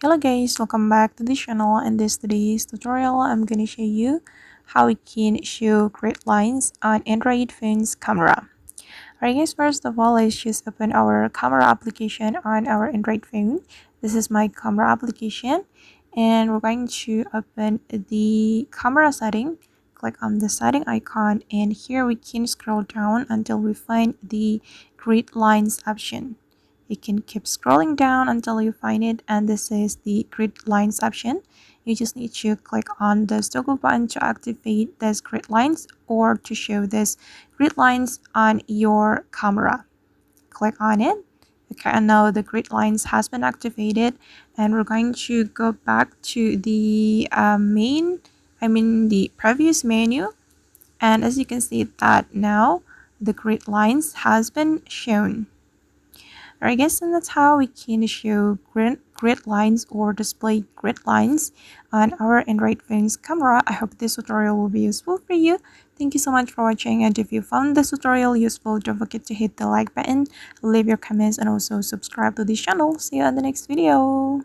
Hello guys, welcome back to the channel. In today's tutorial, I'm going to show you how we can show grid lines on Android phone's camera. Alright guys, first of all, let's just open our camera application on our Android phone. This is my camera application and we're going to open the camera setting. Click on the setting icon and here we can scroll down until we find the grid lines option. You can keep scrolling down until you find it, and this is the grid lines option. You just need to click on this toggle button to activate this grid lines or to show this grid lines on your camera. Click on it. Okay, and now the grid lines has been activated, and we're going to go back to the the previous menu. And as you can see that now the grid lines has been shown. I guess, and that's how we can show grid lines or display grid lines on our Android phone's camera. I hope this tutorial will be useful for you. Thank you so much for watching, and if you found this tutorial useful, don't forget to hit the like button, leave your comments, and also subscribe to this channel. See you on the next video.